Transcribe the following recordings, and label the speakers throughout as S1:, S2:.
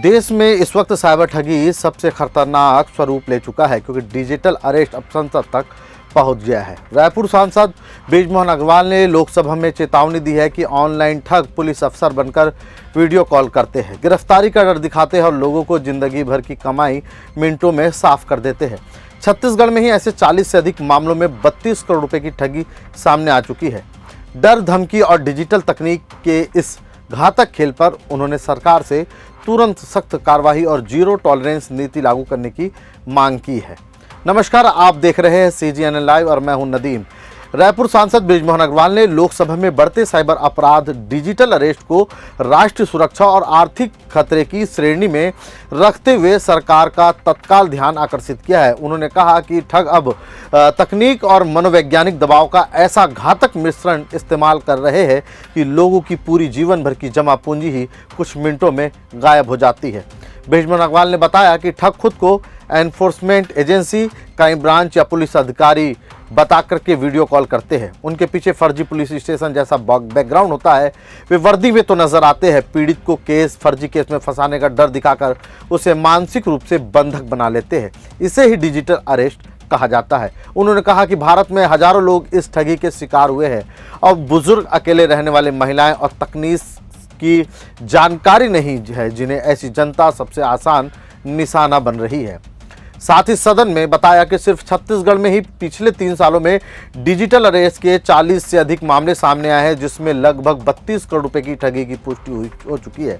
S1: देश में इस वक्त साइबर ठगी सबसे खतरनाक स्वरूप ले चुका है क्योंकि डिजिटल अरेस्ट अब संसद तक पहुंच गया है। रायपुर सांसद बृजमोहन अग्रवाल ने लोकसभा में चेतावनी दी है कि ऑनलाइन ठग पुलिस अफसर बनकर वीडियो कॉल करते हैं, गिरफ्तारी का डर दिखाते हैं और लोगों को जिंदगी भर की कमाई मिनटों में साफ कर देते हैं। छत्तीसगढ़ में ही ऐसे 40 से अधिक मामलों में 32 करोड़ रुपए की ठगी सामने आ चुकी है। डर, धमकी और डिजिटल तकनीक के इस घातक खेल पर उन्होंने सरकार से तुरंत सख्त कार्रवाई और जीरो टॉलरेंस नीति लागू करने की मांग की है। नमस्कार, आप देख रहे हैं CGNN लाइव और मैं हूं नदीम। रायपुर सांसद बृजमोहन अग्रवाल ने लोकसभा में बढ़ते साइबर अपराध, डिजिटल अरेस्ट को राष्ट्रीय सुरक्षा और आर्थिक खतरे की श्रेणी में रखते हुए सरकार का तत्काल ध्यान आकर्षित किया है। उन्होंने कहा कि ठग अब तकनीक और मनोवैज्ञानिक दबाव का ऐसा घातक मिश्रण इस्तेमाल कर रहे हैं कि लोगों की पूरी जीवन भर की जमा पूंजी ही कुछ मिनटों में गायब हो जाती है। बृजमोहन अग्रवाल ने बताया कि ठग खुद को एनफोर्समेंट एजेंसी, क्राइम ब्रांच या पुलिस अधिकारी बता करके वीडियो कॉल करते हैं। उनके पीछे फर्जी पुलिस स्टेशन जैसा बैकग्राउंड होता है। वे वर्दी में तो नजर आते हैं, पीड़ित को फर्जी केस में फंसाने का डर दिखाकर उसे मानसिक रूप से बंधक बना लेते हैं। इसे ही डिजिटल अरेस्ट कहा जाता है। उन्होंने कहा कि भारत में हजारों लोग इस ठगी के शिकार हुए हैं और बुजुर्ग, अकेले रहने वाले महिलाएं और तकनीक की जानकारी नहीं है, जिन्हें ऐसी जनता सबसे आसान निशाना बन रही है। साथ ही सदन में बताया कि सिर्फ छत्तीसगढ़ में ही पिछले 3 सालों में डिजिटल अरेस्ट के 40 से अधिक मामले सामने आए हैं, जिसमें लगभग 32 करोड़ रुपए की ठगी की पुष्टि हो चुकी है।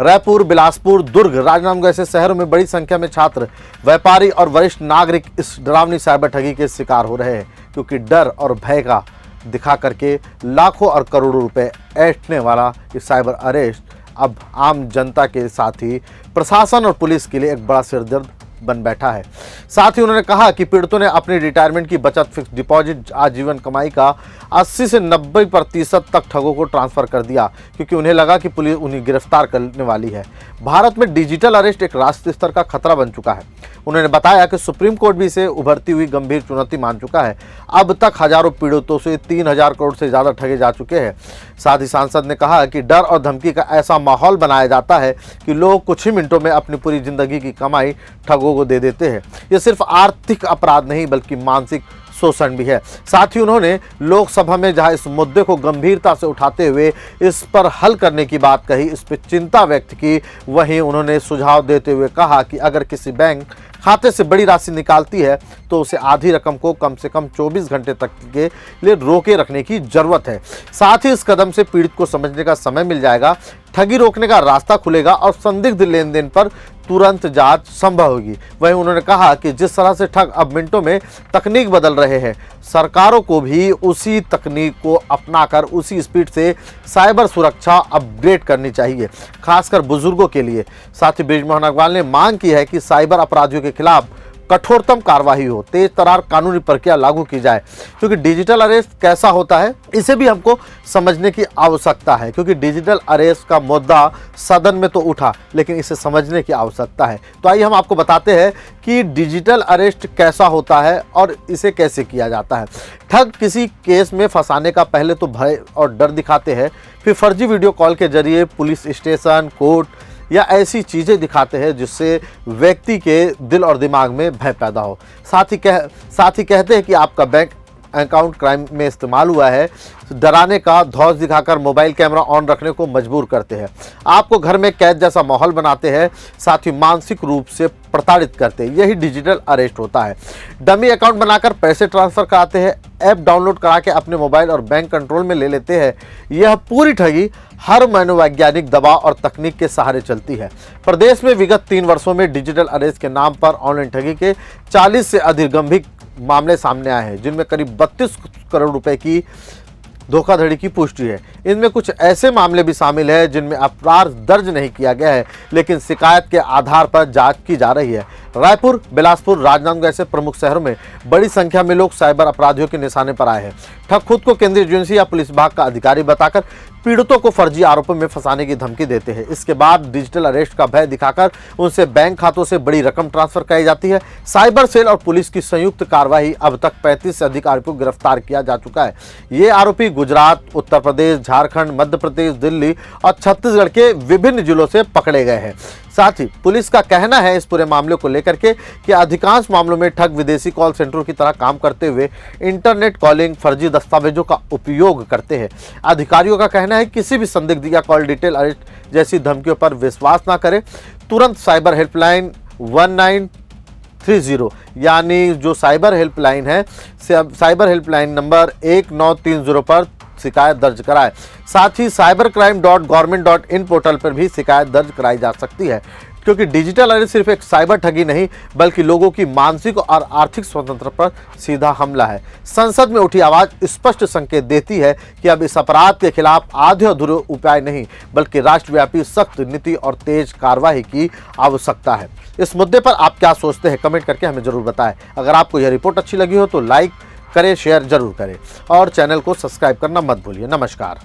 S1: रायपुर, बिलासपुर, दुर्ग, राजनांदगांव जैसे शहरों में बड़ी संख्या में छात्र, व्यापारी और वरिष्ठ नागरिक इस डरावनी साइबर ठगी के शिकार हो रहे हैं, क्योंकि डर और भय का दिखा करके लाखों और करोड़ों रुपए ऐंठने वाला ये साइबर अरेस्ट अब आम जनता के साथ ही प्रशासन और पुलिस के लिए एक बड़ा सिरदर्द बन बैठा है। साथ ही उन्होंने कहा कि पीड़ितों ने अपनी रिटायरमेंट की बचत, फिक्स डिपॉजिट, आजीवन कमाई का 80 से 90% तक ठगों को ट्रांसफर कर दिया, क्योंकि उन्हें लगा कि पुलिस उन्हें गिरफ्तार करने वाली है। भारत में डिजिटल अरेस्ट एक राष्ट्रीय स्तर का खतरा बन चुका है। उन्होंने बताया कि सुप्रीम कोर्ट भी इसे उभरती हुई गंभीर चुनौती मान चुका है। अब तक हजारों पीड़ितों से 3000 करोड़ से ज्यादा ठगे जा चुके हैं। साथ ही सांसद ने कहा कि डर और धमकी का ऐसा माहौल बनाया जाता है कि लोग कुछ ही मिनटों में अपनी पूरी जिंदगी की कमाई ठगों को दे देते हैं। ये सिर्फ आर्थिक अपराध नहीं बल्कि मानसिक शोषण भी है। साथ ही उन्होंने लोकसभा में जहां इस मुद्दे को गंभीरता से उठाते हुए इस पर हल करने की बात कही, इस पर चिंता व्यक्त की, वहीं उन्होंने सुझाव देते हुए कहा कि अगर किसी बैंक खाते से बड़ी राशि निकालती है तो उसे आधी रकम को कम से कम 24 घंटे तक के लिए रोके रखने की जरूरत है। साथ ही इस कदम से पीड़ित को समझने का समय मिल जाएगा, ठगी रोकने का रास्ता खुलेगा और संदिग्ध लेन देन पर तुरंत जांच संभव होगी। वहीं उन्होंने कहा कि जिस तरह से ठग अब मिनटों में तकनीक बदल रहे हैं, सरकारों को भी उसी तकनीक को अपनाकर उसी स्पीड से साइबर सुरक्षा अपग्रेड करनी चाहिए, खासकर बुजुर्गों के लिए। साथ ही बृजमोहन अग्रवाल ने मांग की है कि साइबर अपराधियों के खिलाफ कठोरतम कार्रवाई हो, तेज तरार कानूनी प्रक्रिया लागू की जाए, क्योंकि डिजिटल अरेस्ट कैसा होता है इसे भी हमको समझने की आवश्यकता है, क्योंकि डिजिटल अरेस्ट का मुद्दा सदन में तो उठा लेकिन इसे समझने की आवश्यकता है। तो आइए हम आपको बताते हैं कि डिजिटल अरेस्ट कैसा होता है और इसे कैसे किया जाता है। ठग किसी केस में फंसाने का पहले तो भय और डर दिखाते हैं, फिर फर्जी वीडियो कॉल के जरिए पुलिस स्टेशन, कोर्ट या ऐसी चीज़ें दिखाते हैं जिससे व्यक्ति के दिल और दिमाग में भय पैदा हो। साथ ही कहते हैं कि आपका बैंक अकाउंट क्राइम में इस्तेमाल हुआ है, डराने का धौंस दिखाकर मोबाइल कैमरा ऑन रखने को मजबूर करते हैं, आपको घर में कैद जैसा माहौल बनाते हैं, साथ ही मानसिक रूप से प्रताड़ित करते हैं। यही डिजिटल अरेस्ट होता है। डमी अकाउंट बनाकर पैसे ट्रांसफर कराते हैं, ऐप डाउनलोड करा के अपने मोबाइल और बैंक कंट्रोल में ले लेते हैं। यह पूरी ठगी हर मनोवैज्ञानिक दबाव और तकनीक के सहारे चलती है। प्रदेश में विगत 3 वर्षों में डिजिटल अरेस्ट के नाम पर ऑनलाइन ठगी के 40 से अधिक गंभीर मामले सामने आए हैं, जिनमें करीब 32 करोड़ रुपए की धोखाधड़ी की पुष्टि है। इनमें कुछ ऐसे मामले भी शामिल हैं जिनमें अपराध दर्ज नहीं किया गया है, लेकिन शिकायत के आधार पर जांच की जा रही है। रायपुर, बिलासपुर, राजनांदगांव जैसे प्रमुख शहरों में बड़ी संख्या में लोग साइबर अपराधियों के निशाने पर आए हैं। ठग खुद को केंद्रीय एजेंसी या पुलिस विभाग का अधिकारी बताकर पीड़ितों को फर्जी आरोपों में फंसाने की धमकी देते हैं। इसके बाद डिजिटल अरेस्ट का भय दिखाकर उनसे बैंक खातों से बड़ी रकम ट्रांसफर कराई जाती है। साइबर सेल और पुलिस की संयुक्त कार्रवाई अब तक 35 से अधिक आरोपियों को गिरफ्तार किया जा चुका है। ये आरोपी गुजरात, उत्तर प्रदेश, झारखंड, मध्य प्रदेश, दिल्ली और छत्तीसगढ़ के विभिन्न जिलों से पकड़े गए हैं। साथ ही पुलिस का कहना है इस पूरे मामले को लेकर के कि अधिकांश मामलों में ठग विदेशी कॉल सेंटरों की तरह काम करते हुए इंटरनेट कॉलिंग, फर्जी दस्तावेजों का उपयोग करते हैं। अधिकारियों का कहना है किसी भी संदिग्ध या कॉल डिटेल अरेस्ट जैसी धमकियों पर विश्वास ना करें। तुरंत साइबर हेल्पलाइन 1930 यानी जो साइबर हेल्पलाइन है, साइबर हेल्पलाइन नंबर 1930 पर शिकायत दर्ज कराएं। साथ ही cybercrime.government.in पोर्टल पर भी शिकायत दर्ज कराई जा सकती है, क्योंकि डिजिटल अरेस्ट सिर्फ एक साइबर ठगी नहीं बल्कि लोगों की मानसिक और आर्थिक स्वतंत्रता पर सीधा हमला है। संसद में उठी आवाज स्पष्ट संकेत देती है कि अब इस अपराध के खिलाफ आधे अधूरे उपाय नहीं बल्कि राष्ट्रव्यापी सख्त नीति और तेज कार्रवाई की आवश्यकता है। इस मुद्दे पर आप क्या सोचते हैं, कमेंट करके हमें जरूर बताएं। अगर आपको यह रिपोर्ट अच्छी लगी हो तो लाइक करें, शेयर जरूर करें और चैनल को सब्सक्राइब करना मत भूलिए। नमस्कार।